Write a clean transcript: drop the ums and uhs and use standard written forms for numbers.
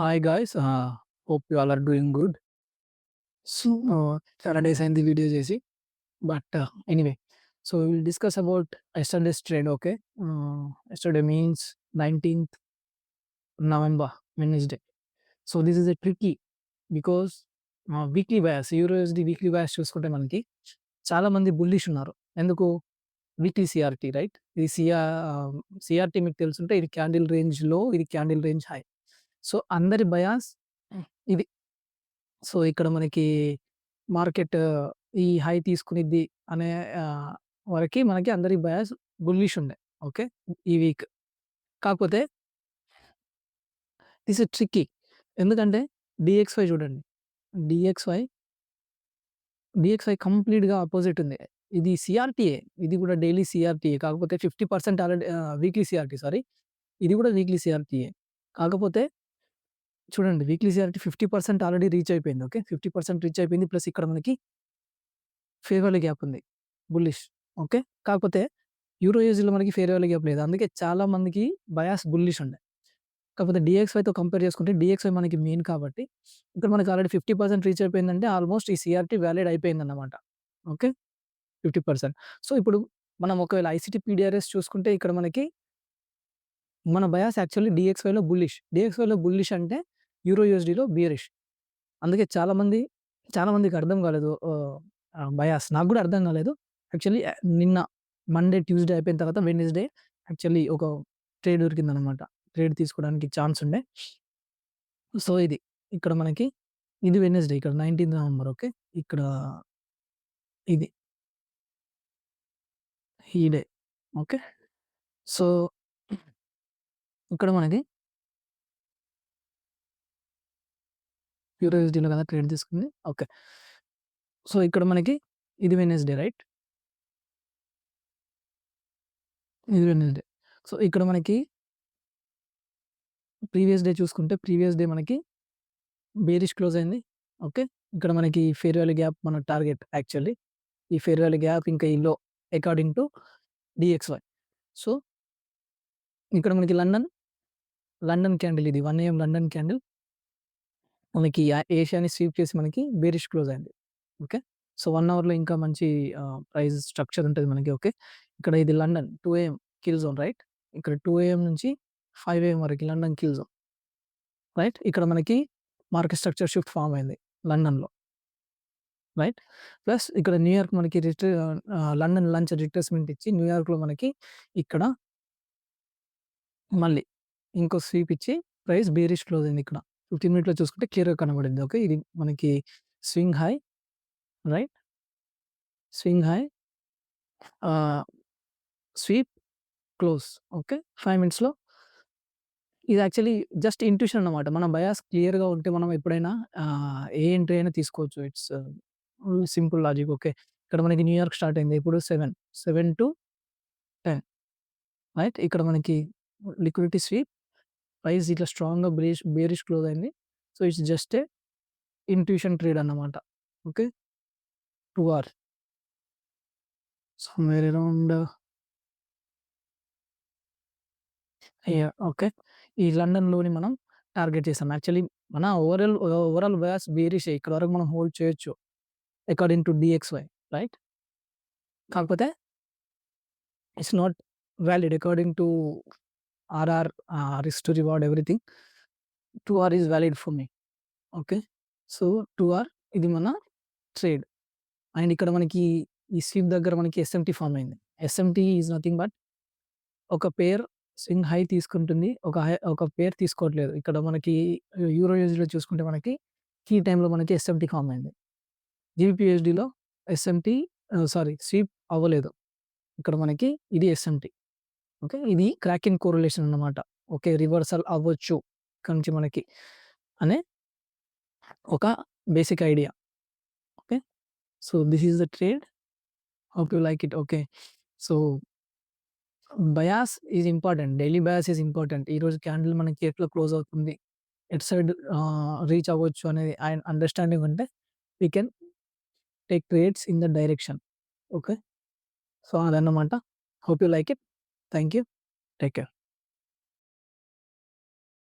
Hi guys, hope you all are doing good. So, చాలా days అయింది video చేసి. Anyway, so we will discuss about yesterday's trade. Okay. Yesterday means 19th November, Wednesday. So this is a tricky because weekly bias, euro USD weekly bias చూసుకుంటే మనకి చాలా మంది bullish ఉన్నారు. ఎందుకు? Weekly CRT right. ఇది CRT మీకు తెలుసుంటే ఇది క్యాండిల్ రేంజ్ లో, ఇది క్యాండిల్ రేంజ్ హై. సో అందరి బయాస్ ఇది. సో ఇక్కడ మనకి మార్కెట్ ఈ హై తీసుకునిద్ది అనే ఆహ్, వరకి మనకి అందరి బయాస్ బుల్లిష్ ఉండే. ఓకే. ఈ వీక్. కాకపోతే దిస్ ఇస్ ట్రిక్కీ. ఎందుకంటే డీఎక్స్‌వై చూడండి. డీఎక్స్‌వై, డీఎక్స్‌వై కంప్లీట్‌గా అపోజిట్ ఉంది. ఇది సీఆర్‌టీయే. ఇది కూడా డైలీ సీఆర్‌టీయే. కాకపోతే 50% ఆల్రెడీ వీక్లీ సీఆర్‌టీ సారీ. ఇది కూడా వీక్లీ సీఆర్‌టీయే. కాకపోతే చూడండి, వీక్లీ సీఆర్‌టీ 50% ఆల్రెడీ రీచ్ అయిపోయింది. ఓకే. 50% రీచ్ అయిపోయింది. ప్లస్ ఇక్కడ మనకి ఫెయిర్ వాల్యూ గ్యాప్ ఉంది. బుల్లిష్. ఓకే. కాకపోతే యూరో యూఎస్‌లో మనకి ఫెయిర్ వాల్యూ గ్యాప్ లేదు. అందుకే చాలా మందికి బయాస్ బుల్లిష్ ఉండే. కాకపోతే డీఎక్స్‌వైతో కంపేర్ చేసుకుంటే డీఎక్స్‌వై మనకి మెయిన్ కాబట్టి ఇక్కడ మనకి ఆల్రెడీ 50% రీచ్ అయిపోయిందంటే ఆల్మోస్ట్ ఈ సీఆర్‌టీ వాలిడ్ అయిపోయిందన్నమాట. ఓకే. 50%. సో, ఇప్పుడు మనం ఒకవేళ ఐసీటీ పీడిఆర్ఎస్ చూసుకుంటే ఇక్కడ మనకి మన బయాస్ యాక్చువల్లీ డీఎక్స్‌వైలో బుల్లిష్. డీఎక్స్‌వైలో బుల్లిష్ అంటే యూరో యూఎస్‌డీలో బియరిష్. అందుకే చాలా మందికి అర్థం కాలేదు. బయాస్ నాకు గూడా అర్థం కాలేదు. యాక్చువల్లీ నిన్న మండే, ట్యూస్‌డే అయిపోయిన తర్వాత వెడ్నెస్‌డే యాక్చువల్లీ ఒక ట్రేడ్ దొరికిందనమాట. ట్రేడ్ తీసుకోవడానికి ఛాన్స్ ఉండే. సో, ఇది. ఇక్కడ మనకి ఇది వెడ్నెస్‌డే, ఇక్కడ 19థ్ నవంబర్. ఓకే. ఇక్కడ ఇది. ఈ డే. ఓకే. సో, ఇక్కడ మనకి యూరో యూఎస్‌డీలో కదా ట్రేడ్ తీసుకుంది. ఓకే. సో, ఇక్కడ మనకి ఇది వెడ్నెస్‌డే రైట్? ఇది వెడ్నెస్‌డే. సో, ఇక్కడ మనకి ప్రీవియస్ డే చూసుకుంటే ప్రీవియస్ డే మనకి బేరిష్ క్లోజ్ అయింది. ఓకే. ఇక్కడ మనకి ఫెయిర్ వాల్యూ గ్యాప్ మన టార్గెట్ యాక్చువల్లీ. ఈ ఫెయిర్ వాల్యూ గ్యాప్ ఇంకా ఈ లో అకార్డింగ్ టు డీఎక్స్‌వై. సో, ఇక్కడ మనకి లండన్ క్యాండిల్ ఇది 1 ఏఎం లండన్ క్యాండిల్ మనకి ఏషియాని స్వీప్ చేసి మనకి బేరిష్ క్లోజ్ అయింది. ఓకే. సో, 1 అవర్‌లో ఇంకా మంచి ప్రైస్ స్ట్రక్చర్ ఉంటది మనకి. ఓకే. ఇక్కడ ఇది London 2 AM kill zone right. ఇక్కడ 2 ఏఎం నుంచి 5 ఏఎం వరకి లండన్ కిల్ జోన్ రైట్. ఇక్కడ మనకి మార్కెట్ స్ట్రక్చర్ షిఫ్ట్ ఫార్మ్ అయింది లండన్‌లో. రైట్. ప్లస్ ఇక్కడ న్యూయార్క్ మనకి లండన్ లంచ్ రిట్రేస్‌మెంట్ ఇచ్చి న్యూయార్క్‌లో మనకి ఇక్కడ మళ్ళీ ఇంకో స్వీప్ ఇచ్చి ప్రైస్ బేరిష్ క్లోజ్ అయింది ఇక్కడ. 15 మినిట్‌లో చూసుకుంటే క్లియర్‌గా కనబడింది. ఓకే. ఇది మనకి swing high right. Swing high ఆహ్, స్వీప్ క్లోజ్. ఓకే. 5 మినిట్స్‌లో ఇది యాక్చువల్లీ జస్ట్ ఇంట్యూషన్ అన్నమాట. మన బయాస్ క్లియర్‌గా ఉంటే మనం ఎప్పుడైనా ఏ ఎంట్రీ అయినా తీసుకోవచ్చు. It's simple logic. ఓకే. ఇక్కడ మనకి న్యూయార్క్ స్టార్ట్ అయింది. ఇప్పుడు 7-10 రైట్. ఇక్కడ మనకి లిక్విడిటీ స్వీప్ ప్రైస్ ఇట్లా స్ట్రాంగ్‌గా బేరిష్ క్లోజ్ అయింది. So, it's just a intuition trade అన్నమాట. Okay. 2 hour somewhere around okay. ఈ లండన్‌లోని మనం టార్గెట్ చేసాం. యాక్చువల్లీ మన ఓవరాల్ బయాస్ బేరిషే. ఇక్కడ వరకు మనం హోల్డ్ చేయొచ్చు అకార్డింగ్ టు డీఎక్స్‌వై రైట్. కాకపోతే it's not valid according to RR, risk to reward everything. 2 hour is valid for me. Okay. So, 2 hour ఇది మన ట్రేడ్. అండ్ ఇక్కడ మనకి ఈ స్వీప్ దగ్గర మనకి ఎస్ఎంటీ ఫార్మ్ అయింది. ఎస్ఎంటీ ఈస్ నథింగ్ బట్ ఒక పెయిర్ స్వింగ్ హై తీసుకుంటుంది. ఒక పెయిర్ తీసుకోవట్లేదు. ఇక్కడ మనకి యూరో యూఎస్‌డీలో చూసుకుంటే మనకి కీ టైమ్‌లో మనకి ఎస్ఎంటీ ఫార్మ్ అయింది. జీబీపీఎస్‌డీలో ఎస్ఎంటీ సారీ స్వీప్ అవ్వలేదు. ఇక్కడ మనకి ఇది ఎస్ఎంటీ. ఓకే. ఇది క్రాకింగ్ కోరిలేషన్ అన్నమాట. ఓకే. రివర్సల్ అవ్వచ్చు ఇక్కడి నుంచి మనకి అనే ఒక basic idea. Okay. So, this is the trade. Hope you like it. Okay. So, bias is important. Daily bias is important. ఈరోజు క్యాండిల్ మనకి ఎట్లా క్లోజ్ అవుతుంది, ఎటు సైడ్ రీచ్ అవ్వచ్చు అనేది అండర్‌స్టాండింగ్ ఉంటే we can take trades in that direction. Okay. So, అదన్నమాట. Hope you like it. Thank you. Take care.